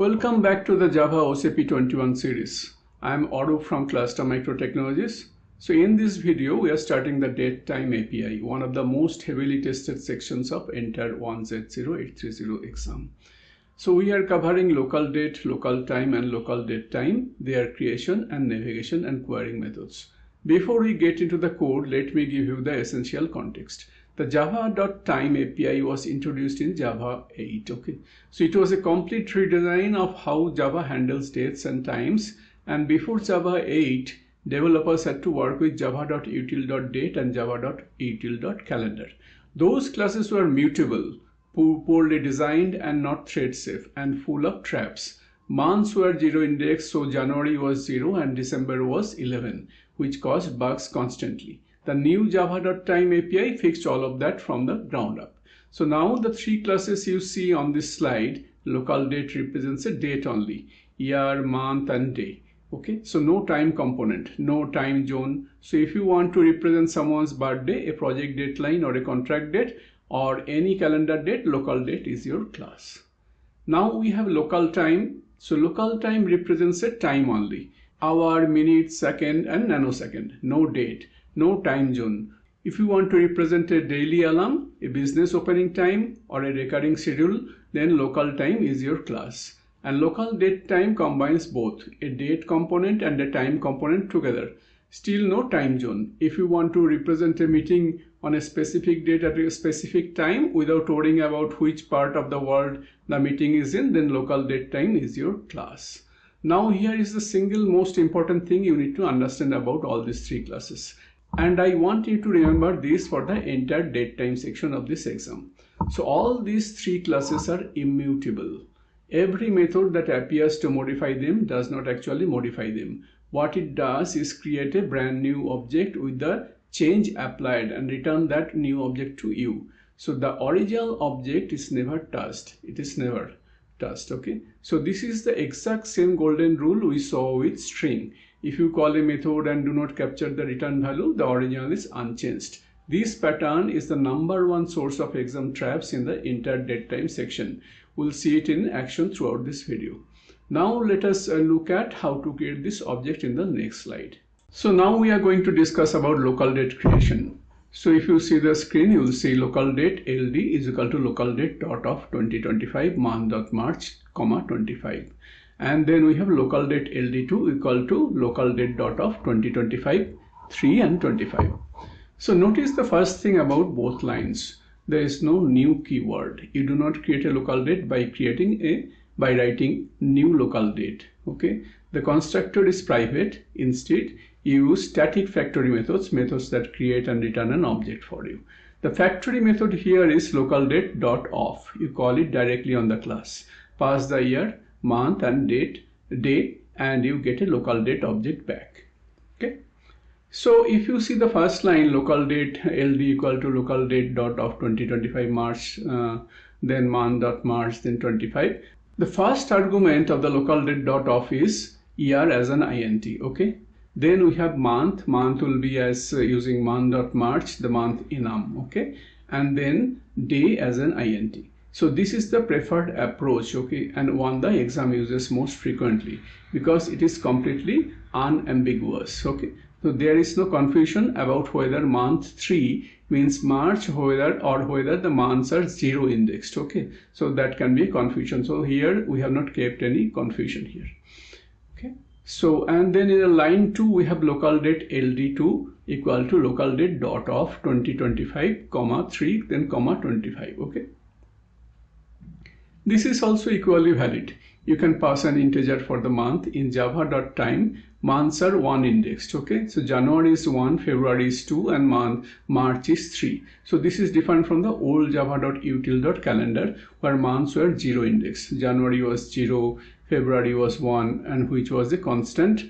Welcome back to the Java OCP 21 series. I am Arup from ClusterMicro Technologies. So in this video, we are starting the DateTime API, one of the most heavily tested sections of entire 1Z0-830 exam. So we are covering LocalDate, LocalTime and LocalDateTime, their creation and navigation and querying methods. Before we get into the code, let me give you the essential context. The java.time API was introduced in Java 8. Okay, so it was a complete redesign of how Java handles dates and times. And before Java 8, developers had to work with java.util.Date and java.util.Calendar. Those classes were mutable, poorly designed and not thread safe, and full of traps. Months were 0 index, so January was 0 and December was 11, which caused bugs constantly. The new java.time API fixed all of that from the ground up. So now the three classes you see on this slide, LocalDate represents a date only, year, month and day. Okay, so no time component, no time zone. So if you want to represent someone's birthday, a project deadline or a contract date or any calendar date, LocalDate is your class. Now we have LocalTime. So LocalTime represents a time only, hour, minute, second and nanosecond, no date. No time zone. If you want to represent a daily alarm, a business opening time or a recurring schedule, then LocalTime is your class. And LocalDateTime combines both a date component and a time component together. Still no time zone. If you want to represent a meeting on a specific date at a specific time without worrying about which part of the world the meeting is in, then LocalDateTime is your class. Now here is the single most important thing you need to understand about all these three classes. And I want you to remember this for the entire DateTime section of this exam. So all these three classes are immutable. Every method that appears to modify them does not actually modify them. What it does is create a brand new object with the change applied and return that new object to you. So the original object is never touched. It is never touched. Okay. So this is the exact same golden rule we saw with string. If you call a method and do not capture the return value, the original is unchanged. This pattern is the #1 source of exam traps in the entire DateTime section. We'll see it in action throughout this video. Now let us look at how to create this object in the next slide. So now we are going to discuss about LocalDate creation. So if you see the screen, you will see LocalDate LD is equal to LocalDate.of 2025 Month.MARCH, 25. And then we have LocalDate LD2 equal to LocalDate.of 2025 3 and 25. So notice the first thing about both lines. There is no new keyword. You do not create a LocalDate by writing new LocalDate. Okay. The constructor is private. Instead, you use static factory methods that create and return an object for you. The factory method here is LocalDate.of. You call it directly on the class. Pass the year, month and day, and you get a LocalDate object back. Okay. So if you see the first line, LocalDate LD equal to LocalDate.of 2025 March, then Month.MARCH, then 25. The first argument of the LocalDate.of is year as an int. Okay. Then we have month. Month will be as using Month.MARCH, the month Enum. Okay. And then day as an int. So this is the preferred approach, okay, and one the exam uses most frequently because it is completely unambiguous, okay. So there is no confusion about whether month 3 means March, whether the months are 0 indexed, okay. So that can be a confusion. So here we have not kept any confusion here, okay. So and then in line 2 we have LocalDate LD2 equal to LocalDate.of 2025, 3 then 25, okay. This is also equally valid. You can pass an integer for the month. In java.time, months are 1 indexed. Okay, so January is 1, February is 2, and March is 3. So this is different from the old java.util.Calendar where months were 0 indexed. January was 0, February was 1, and which was a constant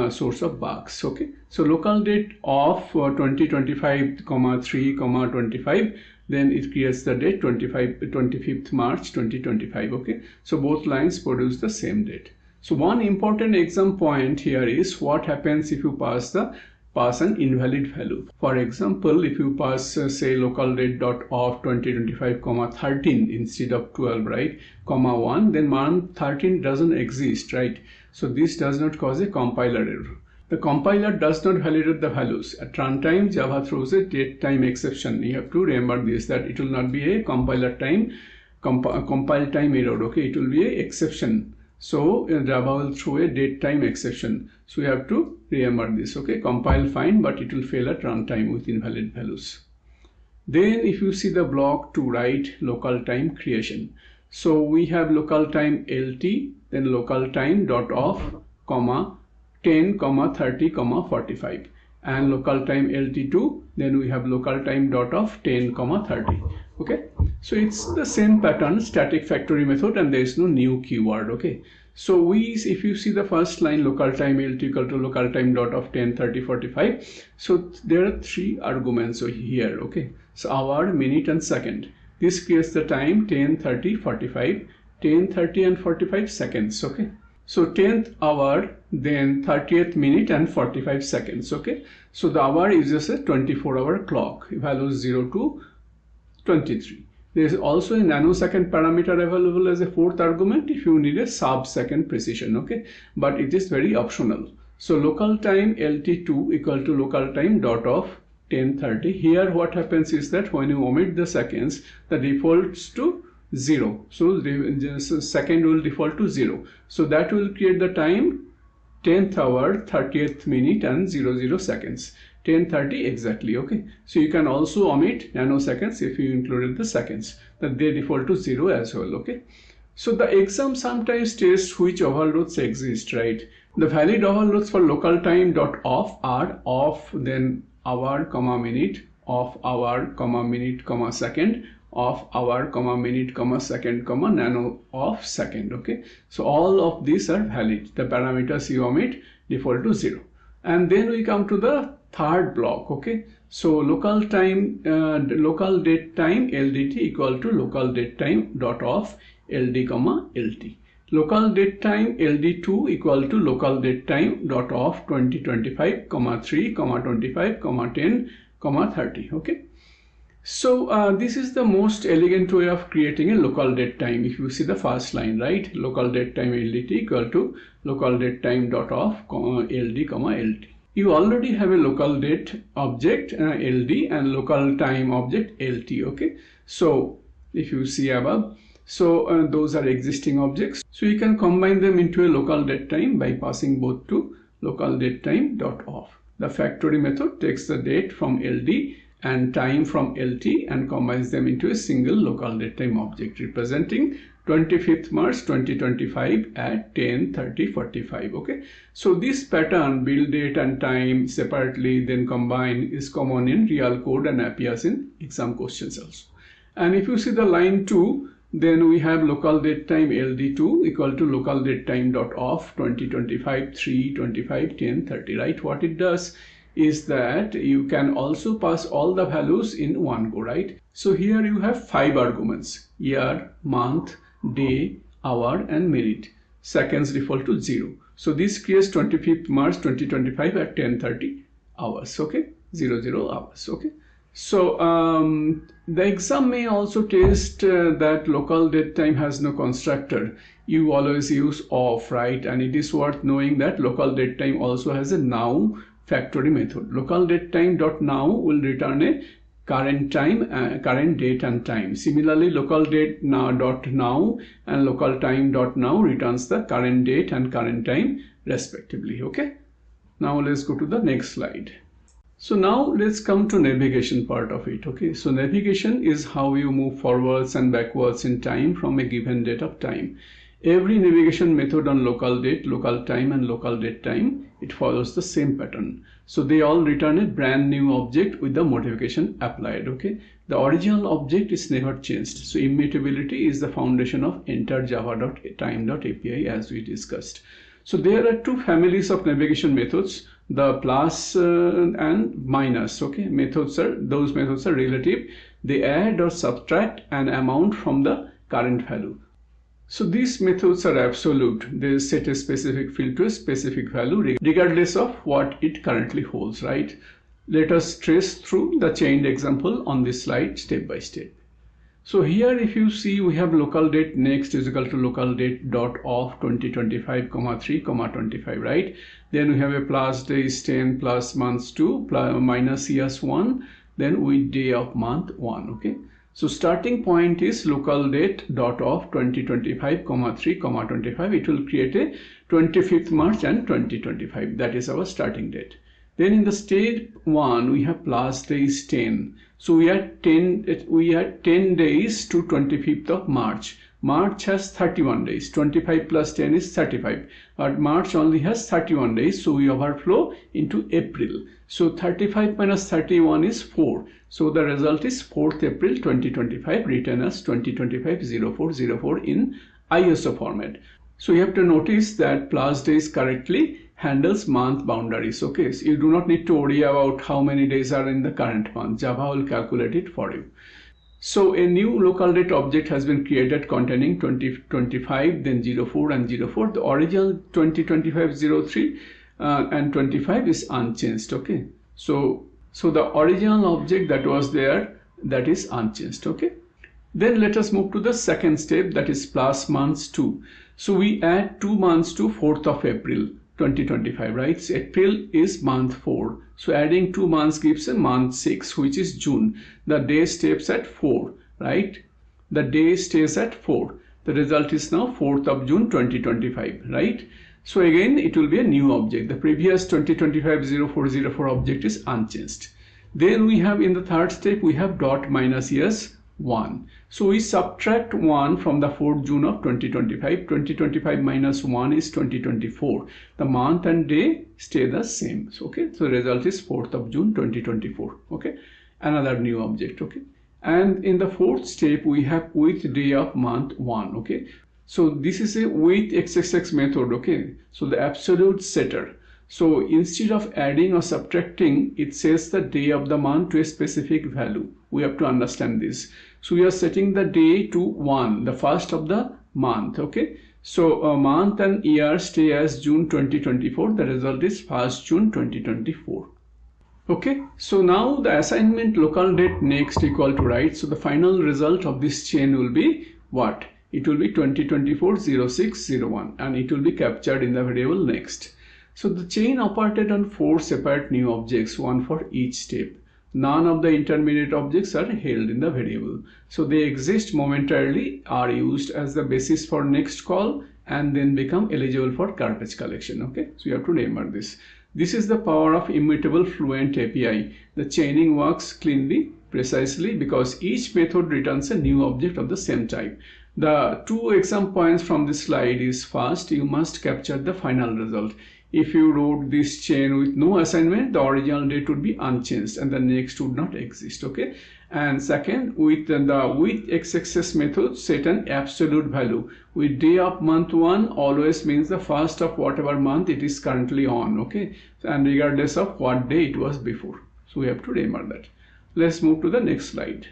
source of bugs. Okay, so LocalDate.of 2025, 3, 25. Then it creates the date 25th March 2025. Okay, so both lines produce the same date. So one important exam point here is what happens if you pass the pass an invalid value. For example, if you pass say LocalDate.of 2025, 13 instead of 12, right, comma 1, then month 13 doesn't exist, right? So this does not cause a compiler error. The compiler does not validate the values. At runtime, Java throws a DateTimeException. You have to remember this, that it will not be a compile time error, okay? It will be a exception. So Java will throw a DateTimeException. So you have to remember this, okay? Compile fine, but it will fail at runtime with invalid values. Then if you see the block to write LocalTime creation. So we have LocalTime LT, then LocalTime.of, comma 10, 30, 45, and LocalTime LT2, then we have LocalTime.of 10, 30. Okay, so it's the same pattern, static factory method, and there is no new keyword. Okay, so if you see the first line, LocalTime LT equal to LocalTime.of 10, 30, 45, so there are 3 arguments here. Okay, so hour, minute, and second. This creates the time 10, 30, 45, 10, 30, and 45 seconds. Okay, so 10th hour, then 30th minute, and 45 seconds. Okay, so the hour uses a 24-hour clock, values 0 to 23. There is also a nanosecond parameter available as a 4th argument if you need a sub-second precision. Okay, but it is very optional. So LocalTime LT2 equal to LocalTime.of 1030. Here what happens is that when you omit the seconds, the defaults to 0. So the second will default to 0. So that will create the time 10th hour, 30th minute, and 00 seconds. 10:30 exactly. Okay, so you can also omit nanoseconds if you included the seconds, that they default to 0 as well. Okay, so the exam sometimes tests which overloads exist, right? The valid overloads for LocalTime.of are of, then hour, comma minute, of hour, comma minute, comma second, of hour, comma minute, comma second, comma nano of second. Okay, so all of these are valid. The parameters you omit default to 0. And then we come to the third block. Okay, so LocalDateTime LDT equal to LocalDateTime.of LD, comma LT. LocalDateTime LD2 equal to LocalDateTime.of 2025, 3, 25, 10, 30. Okay, so this is the most elegant way of creating a LocalDateTime. If you see the first line, right, LocalDateTime LDT equal to LocalDateTime.of LD, LT. You already have a LocalDate object LD and LocalTime object LT. Okay, so if you see above, so those are existing objects, so you can combine them into a LocalDateTime by passing both to LocalDateTime.of. The factory method takes the date from LD and time from LT and combines them into a single LocalDateTime object representing 25th March 2025 at 10:30:45. Okay, so this pattern, build date and time separately then combine, is common in real code and appears in exam questions also. And if you see the line 2, then we have LocalDateTime LD2 equal to LocalDateTime.of 2025 3 25 10 30. Right, what it does is that you can also pass all the values in one go, right? So here you have 5 arguments: year, month, day, hour, and minute. Seconds default to 0. So this creates 25th March 2025 at 10:30 hours. Okay, 00 hours. Okay, so the exam may also test that LocalDateTime has no constructor. You always use of, right? And it is worth knowing that LocalDateTime also has a now factory method. LocalDateTime.now will return a current time, current date and time. Similarly, LocalDate.now and LocalTime.now returns the current date and current time respectively. Okay, now let's go to the next slide. So now let's come to navigation part of it. Okay, so navigation is how you move forwards and backwards in time from a given date of time. Every navigation method on LocalDate, LocalTime, and LocalDateTime, it follows the same pattern. So they all return a brand new object with the modification applied. Okay, the original object is never changed. So immutability is the foundation of entire java.time.api, as we discussed. So there are 2 families of navigation methods: the plus and minus. Okay, those methods are relative. They add or subtract an amount from the current value. So these methods are absolute. They set a specific field to a specific value regardless of what it currently holds, right? Let us trace through the chained example on this slide step by step. So here if you see, we have LocalDate next is equal to LocalDate.of 2025, 3, 25, right? Then we have a plus days 10 plus months 2 plus minus years 1, then with day of month 1, okay? So starting point is LocalDate.of 2025, 3, 25. It will create a 25th March and 2025. That is our starting date. Then in the step 1 we have plus days 10. So we are 10 days to 25th of March. March has 31 days. 25 plus 10 is 35. But March only has 31 days. So we overflow into April. So 35 minus 31 is 4. So the result is 4th April 2025, written as 2025-0404 in ISO format. So you have to notice that plus days correctly handles month boundaries. Okay, so you do not need to worry about how many days are in the current month. Java will calculate it for you. So a new LocalDate object has been created containing 2025, then 04 and 04. The original 2025-03 and 25 is unchanged. Okay, so the original object that was there, that is unchanged. Okay, then let us move to the second step, that is plus months 2. So we add 2 months to 4th of April 2025, right? So April is month 4. So adding 2 months gives a month 6, which is June. The day stays at 4, right? The day stays at 4. The result is now 4th of June 2025, right? So again, it will be a new object. The previous 2025-0404 object is unchanged. Then we have in the third step, we have dot minus years 1. So we subtract 1 from the 4th June of 2025. 2025 minus 1 is 2024. The month and day stay the same. So, okay, so the result is 4th of June 2024. Okay, another new object. Okay, and in the fourth step we have with day of month 1. Okay, so this is a with XXX method. Okay, so the absolute setter. So instead of adding or subtracting, it says the day of the month to a specific value. We have to understand this. So we are setting the day to 1, the first of the month. Okay, so a month and year stay as June 2024. The result is 1st June 2024. Okay, so now the assignment LocalDate next equal to, right? So the final result of this chain will be what? It will be 2024-0601 and it will be captured in the variable next. So the chain operated on 4 separate new objects, one for each step. None of the intermediate objects are held in the variable. So they exist momentarily, are used as the basis for next call, and then become eligible for garbage collection. Okay, so you have to remember this. This is the power of Immutable Fluent API. The chaining works cleanly, precisely, because each method returns a new object of the same type. The 2 exam points from this slide is, first, you must capture the final result. If you wrote this chain with no assignment, the original date would be unchanged and the next would not exist. Okay, and second, with the with XXX method, set an absolute value. With day of month 1 always means the first of whatever month it is currently on. Okay, and regardless of what day it was before. So we have to remember that. Let's move to the next slide.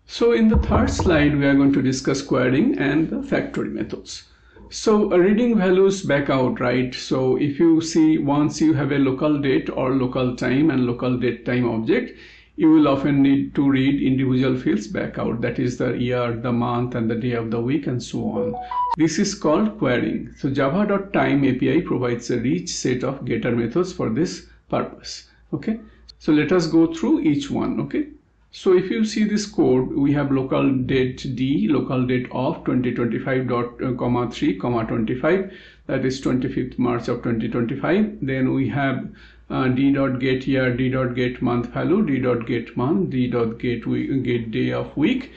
So in the third slide, we are going to discuss querying and the factory methods. So reading values back out, right? So if you see, once you have a local date or local time and local date time object, you will often need to read individual fields back out. That is the year, the month, and the day of the week, and so on. This is called querying. So java.time API provides a rich set of getter methods for this purpose. Okay, so let us go through each one. Okay, so if you see this code, we have LocalDate LocalDate.of 2025.3, 25, that is 25th March of 2025. Then we have d.get year, d.get month value, d.get month, d.get week, get day of week,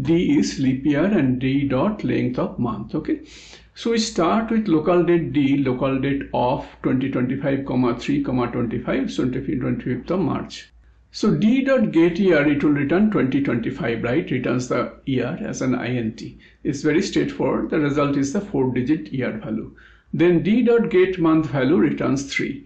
d is leap year, and d.length of month. Okay, so we start with LocalDate LocalDate.of 2025, 3, 25, so 25th of March. So d.get year, it will return 2025, right? Returns the year as an int. It's very straightforward. The result is the 4-digit year value. Then d.get month value returns 3.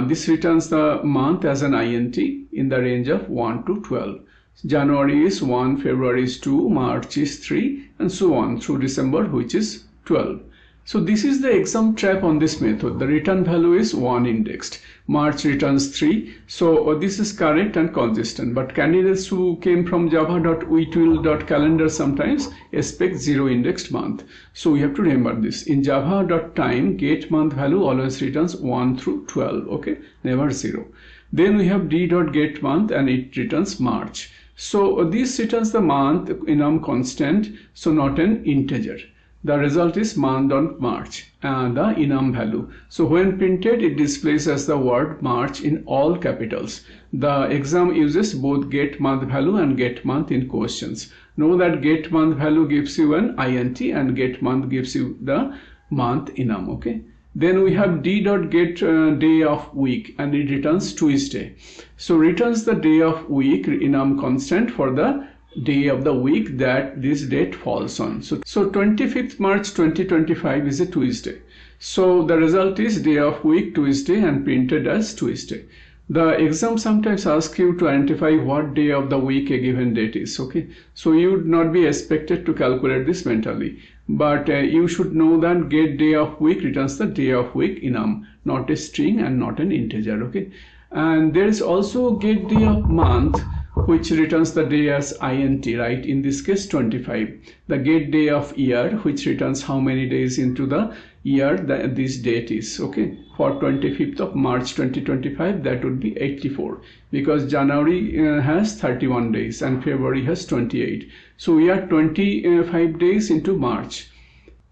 This returns the month as an int in the range of 1 to 12. January is 1, February is 2, March is 3, and so on through December, which is 12. So this is the exam trap on this method. The return value is 1 indexed. March returns 3. So this is correct and consistent. But candidates who came from java.util.Calendar sometimes expect 0 indexed month. So we have to remember this. In java.time, get month value always returns 1 through 12. Okay, never 0. Then we have d.get month and it returns March. So this returns the month enum constant, so not an integer. The result is Month.MARCH and the enum value. So when printed, it displays as the word March in all capitals. The exam uses both get month value and get month in questions. Know that get month value gives you an int and get month gives you the month enum. Okay. Then we have d.get day of week and it returns Tuesday. So returns the day of week enum constant for the day of the week that this date falls on. So 25th March 2025 is a Tuesday. So the result is day of week Tuesday and printed as Tuesday. The exam sometimes asks you to identify what day of the week a given date is. Okay, so you would not be expected to calculate this mentally, but you should know that get day of week returns the day of week enum, not a string and not an integer. Okay, and there is also get day of month, which returns the day as int, right? In this case 25. The get day of year, which returns how many days into the year that this date is. Okay, for 25th of March 2025 that would be 84, because January has 31 days and February has 28. So we are 25 days into March.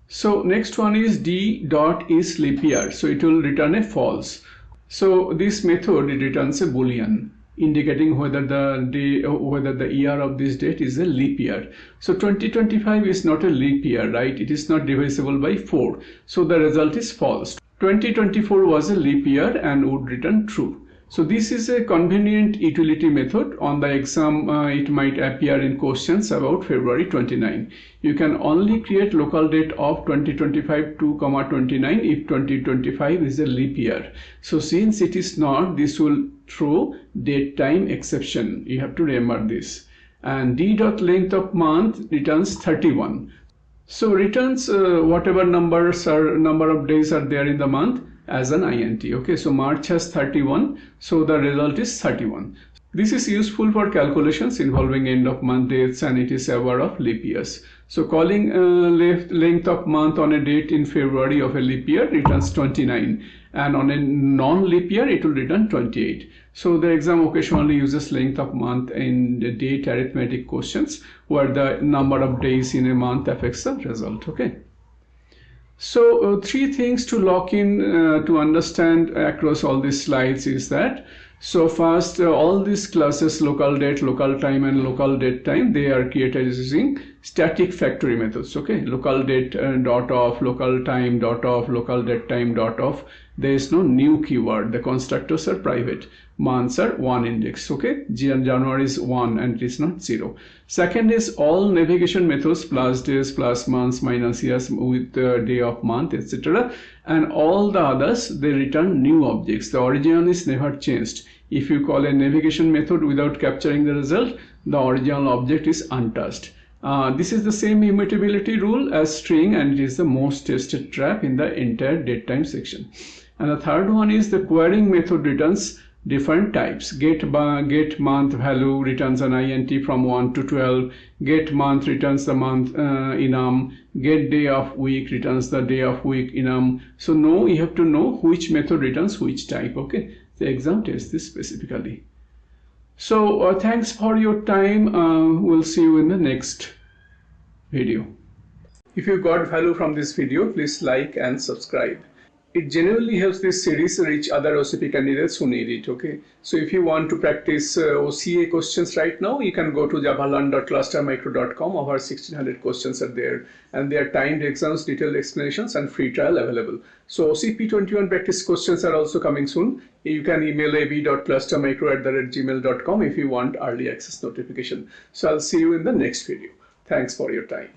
So next one is d.is leap year, so it will return a false. So this method, it returns a boolean indicating whether the year of this date is a leap year. So 2025 is not a leap year, right? It is not divisible by 4. So the result is false. 2024 was a leap year and would return true. So this is a convenient utility method. On the exam, it might appear in questions about February 29. You can only create local date of 2025 to 29 if 2025 is a leap year. So since it is not, this will throw DateTimeException. You have to remember this. And d.length of month returns 31. So returns whatever number of days are there in the month as an int. Okay, so March has 31, so the result is 31. This is useful for calculations involving end of month dates, and it is aware of leap years. So calling length of month on a date in February of a leap year returns 29, and on a non-leap year it will return 28. So the exam occasionally uses length of month in the date arithmetic questions where the number of days in a month affects the result. Okay. So 3 things to lock in to understand across all these slides is that, so first all these classes LocalDate, LocalTime and LocalDateTime, they are created using static factory methods. Okay, LocalDate.of, LocalTime.of, LocalDateTime.of. There is no new keyword. The constructors are private. Months are 1 index. Okay, January is 1 and it is not 0. Second is all navigation methods, plus days, plus months, minus years with day of month, etc. And all the others, they return new objects. The original is never changed. If you call a navigation method without capturing the result, the original object is untouched. This is the same immutability rule as string, and it is the most tested trap in the entire DateTime section. And the third one is the querying method returns different types. Get month value returns an int from 1 to 12. Get month returns the month enum. Get day of week returns the day of week enum. So you have to know which method returns which type. Okay, the exam tests this specifically. So thanks for your time. We'll see you in the next video. If you got value from this video, please like and subscribe. It genuinely helps this series reach other OCP candidates who need it. Okay, so if you want to practice OCA questions right now, you can go to java.learn.ClusterMicro.com. Over 1600 questions are there, and they are timed exams, detailed explanations, and free trial available. So OCP 21 practice questions are also coming soon. You can email ab.clustermicro@gmail.com if you want early access notification. So I'll see you in the next video. Thanks for your time.